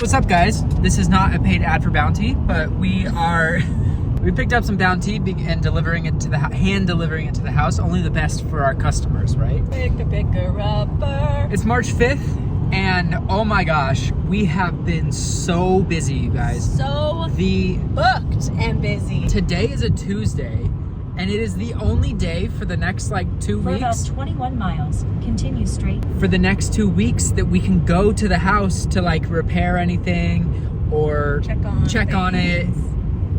What's up, guys? This is not a paid ad for Bounty, but we picked up some Bounty and delivering it to the hand delivering it to the house. Only the best for our customers, right? Picker upper. It's March 5th, and oh my gosh, we have been so busy, you guys. Booked and busy. Today is a Tuesday, and it is the only day for the next like 2 For about weeks. 21 miles, continue straight. For the next 2 weeks that we can go to the house to like repair anything or check on it.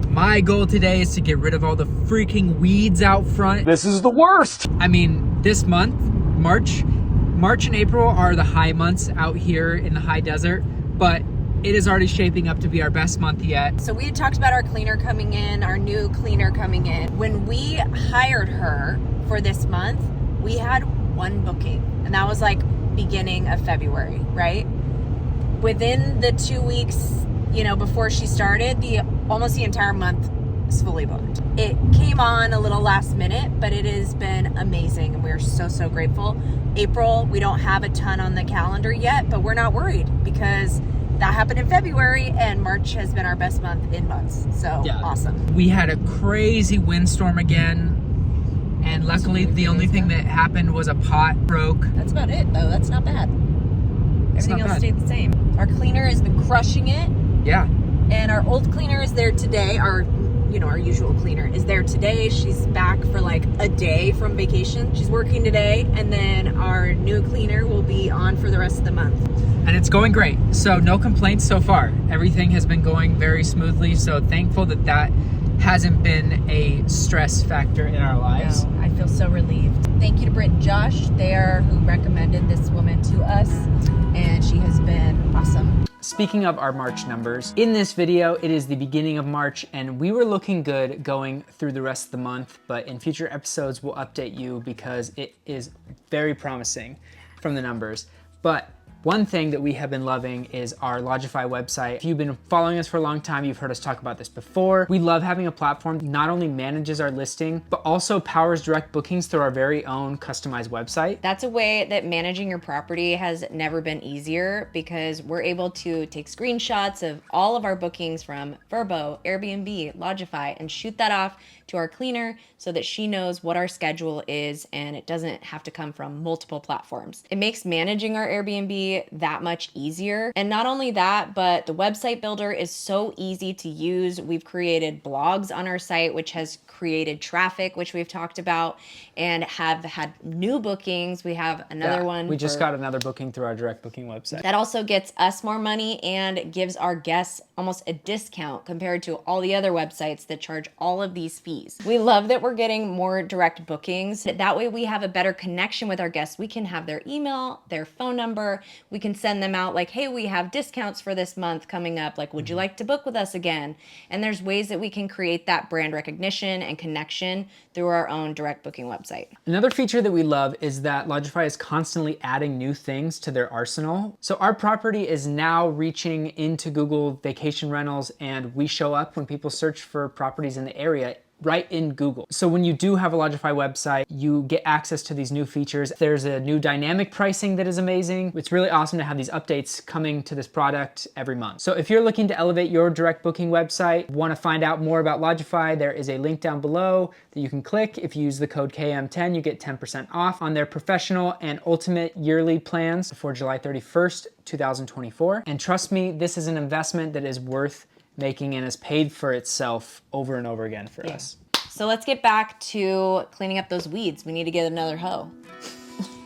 My goal today is to get rid of all the freaking weeds out front. This is the worst. I mean, this month, March and April are the high months out here in the high desert, but it is already shaping up to be our best month yet. So we had talked about our cleaner coming in, our new cleaner coming in. When we hired her for this month, we had one booking, and that was like beginning of February, right? Within the 2 weeks, before she started, almost the entire month is fully booked. It came on a little last minute, but it has been amazing, and we're so grateful. April, we don't have a ton on the calendar yet, but we're not worried because that happened in February, and March has been our best month in months. So yeah. Awesome. We had a crazy windstorm again, and luckily the only thing that happened was a pot broke. That's about it, though. That's not bad. Everything else stayed the same. Our cleaner has been crushing it. Yeah. And our old cleaner is there today. Our usual cleaner is there today. She's back for like a day from vacation. She's working today, and then our new cleaner will be on for the rest of the month. And it's going great. So no complaints so far. Everything has been going very smoothly. So thankful that hasn't been a stress factor in our lives. No, I feel so relieved. Thank you to Britt and Josh. They are who recommended this woman to us, and she has been awesome. Speaking of our March numbers, in this video, it is the beginning of March, and we were looking good going through the rest of the month, but in future episodes, we'll update you because it is very promising from the numbers. But one thing that we have been loving is our Lodgify website. If you've been following us for a long time, you've heard us talk about this before. We love having a platform that not only manages our listing, but also powers direct bookings through our very own customized website. That's a way that managing your property has never been easier because we're able to take screenshots of all of our bookings from Vrbo, Airbnb, Lodgify, and shoot that off to our cleaner so that she knows what our schedule is and it doesn't have to come from multiple platforms. It makes managing our Airbnb that much easier. And not only that, but the website builder is so easy to use. We've created blogs on our site, which has created traffic, which we've talked about, and have had new bookings. We have another one. We just got another booking through our direct booking website. That also gets us more money and gives our guests almost a discount compared to all the other websites that charge all of these fees. We love that we're getting more direct bookings. That way we have a better connection with our guests. We can have their email, their phone number. We can send them out like, hey, we have discounts for this month coming up. Like, would you like to book with us again? And there's ways that we can create that brand recognition and connection through our own direct booking website. Another feature that we love is that Lodgify is constantly adding new things to their arsenal. So our property is now reaching into Google Vacation Rentals, and we show up when people search for properties in the area right in Google. So when you do have a Lodgify website, you get access to these new features. There's a new dynamic pricing that is amazing. It's really awesome to have these updates coming to this product every month. So if you're looking to elevate your direct booking website, want to find out more about Lodgify, there is a link down below that you can click. If you use the code KM10, you get 10% off on their professional and ultimate yearly plans before July 31st, 2024. And trust me, this is an investment that is worth making and has paid for itself over and over again for us. So let's get back to cleaning up those weeds. We need to get another hoe.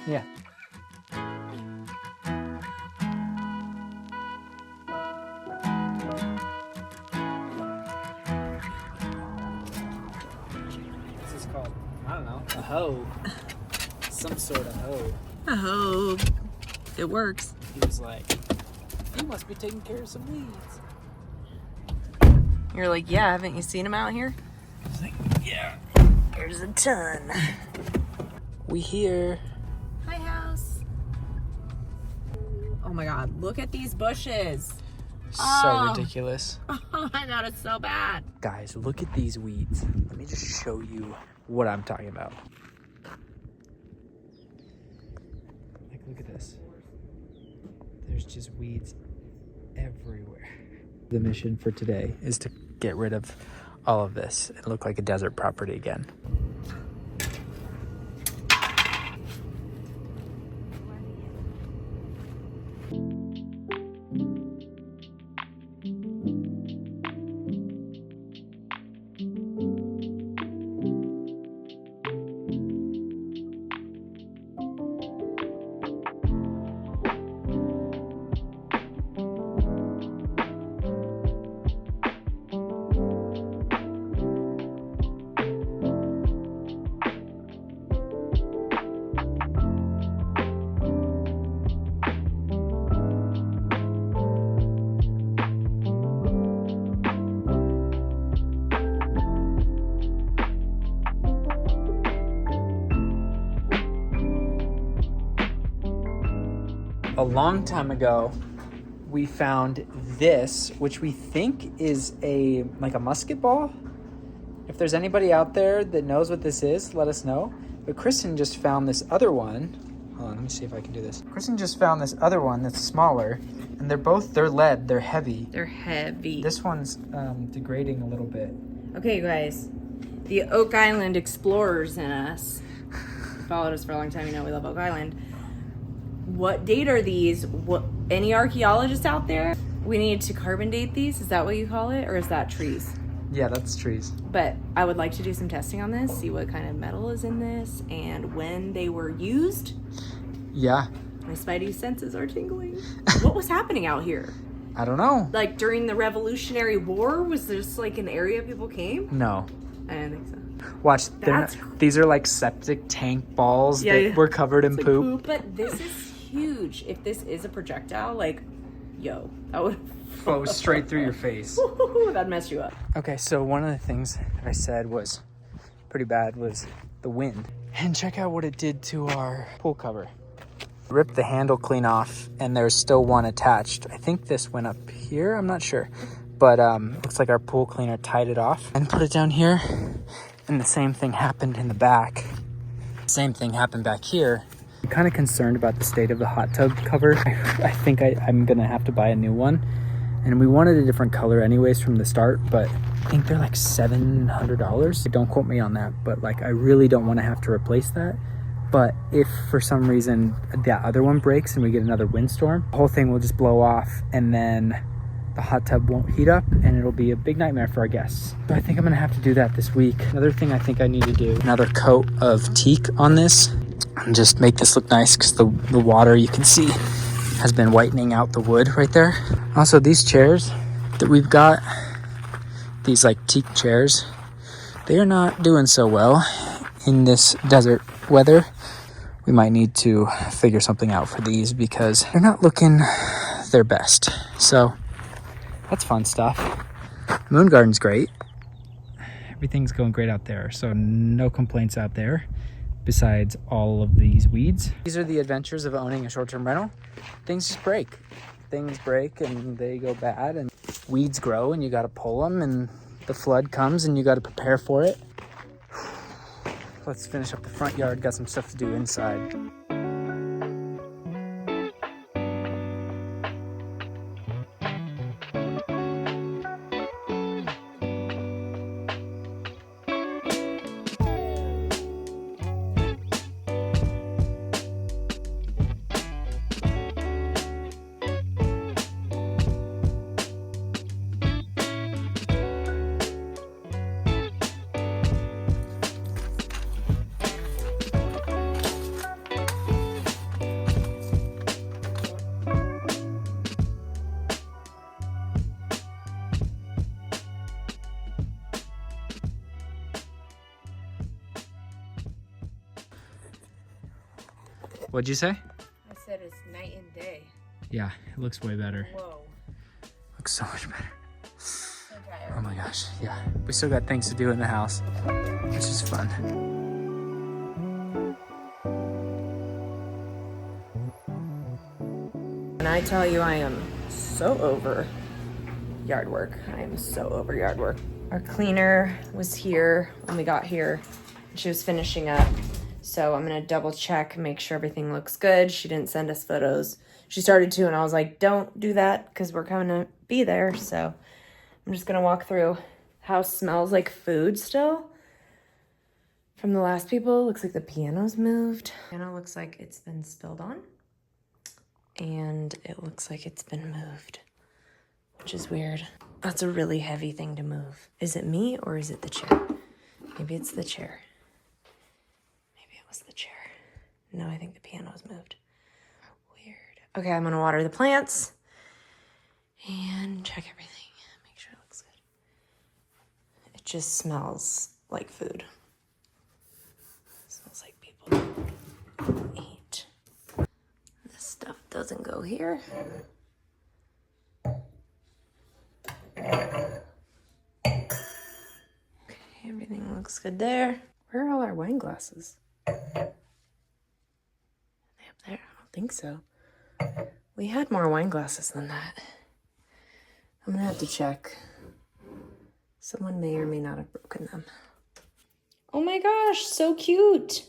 Yeah. This is called, I don't know, a hoe. Some sort of hoe. A hoe. It works. He was like, you must be taking care of some weeds. You're like, yeah, haven't you seen him out here? I was like, yeah. There's a ton. We here. Hi, house. Oh my God, look at these bushes. So ridiculous. Oh my God, it's so bad. Guys, look at these weeds. Let me just show you what I'm talking about. Like, look at this. There's just weeds everywhere. The mission for today is to get rid of all of this. It looked like a desert property again. A long time ago, we found this, which we think is like a musket ball. If there's anybody out there that knows what this is, let us know. But Kristen just found this other one. Hold on, let me see if I can do this. Kristen just found this other one that's smaller, and they're lead, they're heavy. They're heavy. This one's degrading a little bit. Okay, you guys. The Oak Island explorers in us. Followed us for a long time, you know we love Oak Island. What date are these? Any archaeologists out there? We need to carbon date these. Is that what you call it? Or is that trees? Yeah, that's trees. But I would like to do some testing on this, see what kind of metal is in this and when they were used. Yeah. My spidey senses are tingling. What was happening out here? I don't know. Like during the Revolutionary War? Was this like an area people came? No. I didn't think so. Watch, these are like septic tank balls that were covered in poop. But this is huge. If this is a projectile, like, yo, that would flow straight through your face. That'd mess you up. Okay, so one of the things that I said was pretty bad was the wind. And check out what it did to our pool cover. Ripped the handle clean off, and there's still one attached. I think this went up here, I'm not sure. But looks like our pool cleaner tied it off and put it down here. And the same thing happened in the back. Same thing happened back here. I'm kind of concerned about the state of the hot tub cover. I think I'm gonna have to buy a new one. And we wanted a different color anyways from the start, but I think they're like $700. Don't quote me on that, but like I really don't want to have to replace that. But if for some reason that other one breaks and we get another windstorm, the whole thing will just blow off, and then the hot tub won't heat up, and it'll be a big nightmare for our guests. So I think I'm gonna have to do that this week. Another thing I think I need to do, another coat of teak on this, and just make this look nice, because the water, you can see, has been whitening out the wood right there. Also, these chairs that we've got, these like teak chairs, they are not doing so well in this desert weather. We might need to figure something out for these, because they're not looking their best. So that's fun stuff. Moon Garden's great. Everything's going great out there, so no complaints out there besides all of these weeds. These are the adventures of owning a short-term rental. Things just break. Things break and they go bad, and weeds grow and you gotta pull them, and the flood comes and you gotta prepare for it. Let's finish up the front yard. Got some stuff to do inside. What'd you say? I said it's night and day. Yeah, it looks way better. Whoa. Looks so much better. So tired. Oh my gosh, yeah. We still got things to do in the house, which is fun. And I tell you, I am so over yard work. I am so over yard work. Our cleaner was here when we got here. She was finishing up So I'm gonna double check, make sure everything looks good. She didn't send us photos. She started to, and I was like, don't do that because we're coming to be there. So I'm just gonna walk through. House smells like food still. From the last people, looks like the piano's moved. Piano looks like it's been spilled on. And it looks like it's been moved, which is weird. That's a really heavy thing to move. Is it me or is it the chair? Maybe it's the chair. Maybe it was the chair. No, I think the piano's moved. Weird. Okay, I'm gonna water the plants and check everything. Make sure it looks good. It just smells like food. It smells like people eat. This stuff doesn't go here. Okay, everything looks good there. Where are all our wine glasses? Are they up there? I don't think so. We had more wine glasses than that. I'm gonna have to check. Someone may or may not have broken them. Oh my gosh, so cute.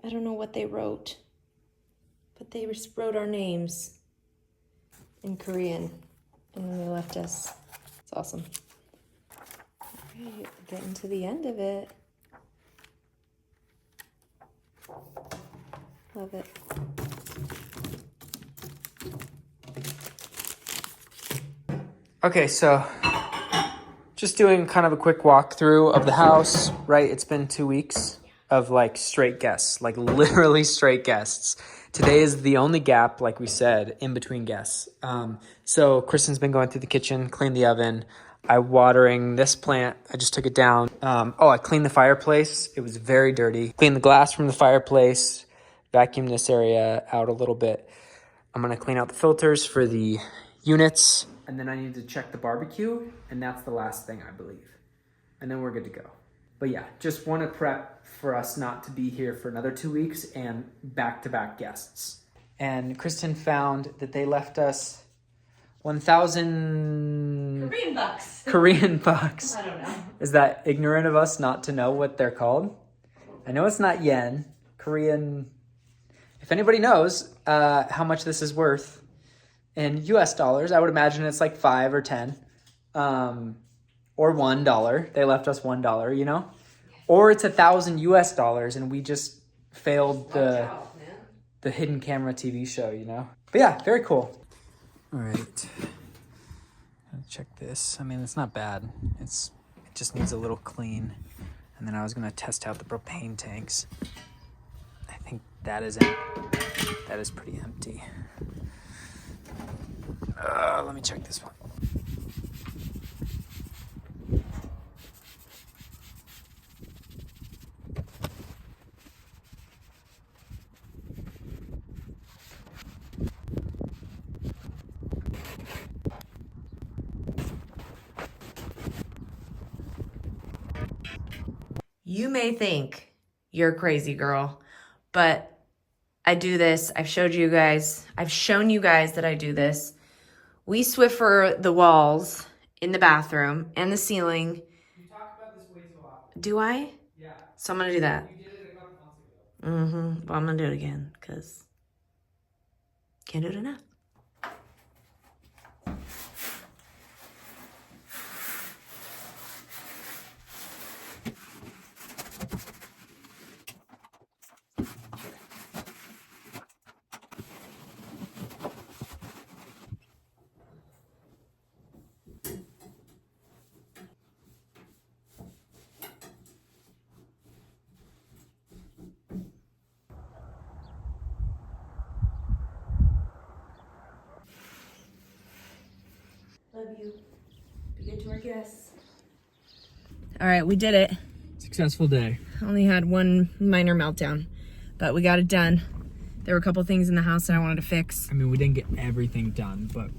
I don't know what they wrote, but they just wrote our names in Korean, and then they left us. It's awesome. All right, getting to the end of it. Love it. Okay, so just doing kind of a quick walkthrough of the house, right? It's been 2 weeks of like straight guests, like literally straight guests. Today is the only gap, like we said, in between guests. So Kristen's been going through the kitchen, cleaned the oven. I'm watering this plant. I just took it down. I cleaned the fireplace. It was very dirty. Cleaned the glass from the fireplace, vacuumed this area out a little bit. I'm gonna clean out the filters for the units. And then I need to check the barbecue, and that's the last thing, I believe. And then we're good to go. But yeah, just want to prep for us not to be here for another 2 weeks and back-to-back guests. And Kristen found that they left us 1,000... Korean bucks. Korean bucks. I don't know. Is that ignorant of us not to know what they're called? I know it's not yen. Korean... If anybody knows how much this is worth in US dollars, I would imagine it's like 5 or 10. Or $1. They left us $1, you know? Or it's 1,000 US dollars and we just failed the hidden camera TV show, you know? But yeah, very cool. All right. Check this. I mean, it's not bad. It just needs a little clean. And then I was gonna test out the propane tanks. I think that is pretty empty. Let me check this one. You may think you're crazy, girl, but I do this. I've shown you guys that I do this. We Swiffer the walls in the bathroom and the ceiling. You talk about this way too often. Do I? Yeah. So I'm gonna do that. You did it a couple months ago. Well, I'm gonna do it again because can't do it enough. Love you. Be good to our guests. All right, we did it. Successful day. Only had one minor meltdown, but we got it done. There were a couple things in the house that I wanted to fix. I mean, we didn't get everything done, but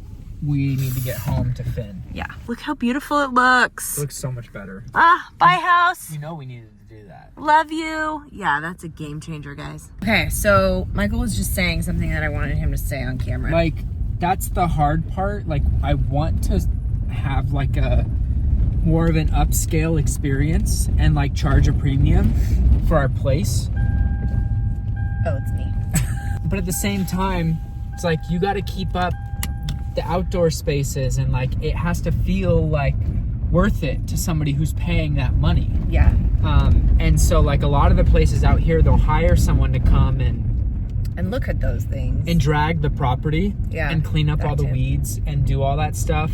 we need to get home to Finn. Yeah, look how beautiful it looks. It looks so much better. Bye house. You know we needed to do that. Love you. Yeah, that's a game changer, guys. Okay, so Michael was just saying something that I wanted him to say on camera. Like, that's the hard part. Like, I want to have like a more of an upscale experience and like charge a premium for our place. Oh, it's me. But at the same time, it's like you got to keep up the outdoor spaces, and like it has to feel like worth it to somebody who's paying that money. Yeah. And so like a lot of the places out here, they'll hire someone to come And look at those things. and drag the property and clean up that all the too. weeds and do all that stuff.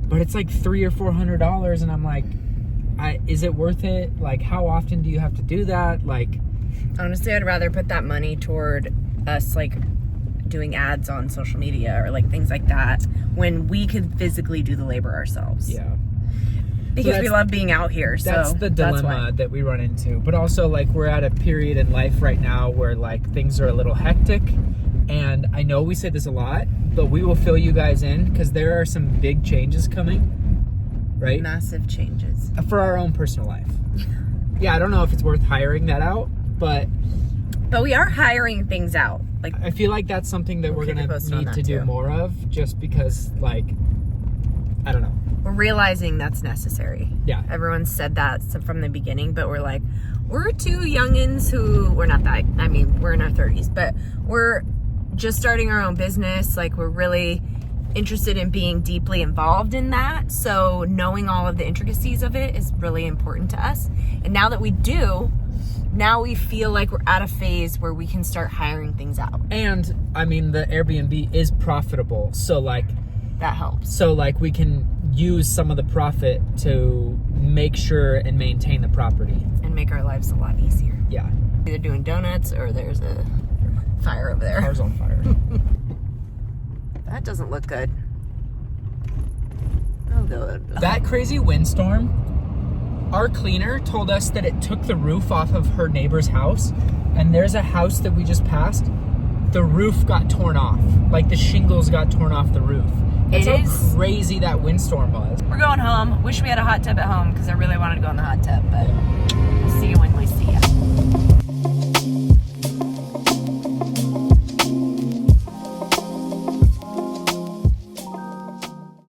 But it's like $300 or $400, and I'm like, is it worth it? Like, how often do you have to do that? Like, Honestly, I'd rather put that money toward us like doing ads on social media or like things like that when we could physically do the labor ourselves. yeah. Because So we love being out here. That's so the that's dilemma why. that we run into. But also, like, we're at a period in life right now where, like, things are a little hectic. And I know we say this a lot, but we will fill you guys in because there are some big changes coming, right? Massive changes. For our own personal life. Yeah, I don't know if it's worth hiring that out, but we are hiring things out. Like, I feel like that's something that we're keep you going posted to on need that to do too. more of, just because, like, I don't know. we're realizing that's necessary. Yeah. Everyone said that from the beginning, but we're like, we're two youngins who, we're not that, I mean, we're in our 30s, but we're just starting our own business. Like, we're really interested in being deeply involved in that. So knowing all of the intricacies of it is really important to us. And now that we do, now we feel like we're at a phase where we can start hiring things out. And, I mean, the Airbnb is profitable. So, like, That helps. So, like, we can use some of the profit to make sure and maintain the property. And make our lives a lot easier. Yeah. Either doing donuts or there's a fire over there. Car's on fire. That doesn't look good. Oh, good. That crazy windstorm, our cleaner told us that it took the roof off of her neighbor's house. And there's a house that we just passed. The roof got torn off. Like, the shingles got torn off the roof. That's It how is- crazy that windstorm was. We're going home. Wish we had a hot tub at home because I really wanted to go in the hot tub, but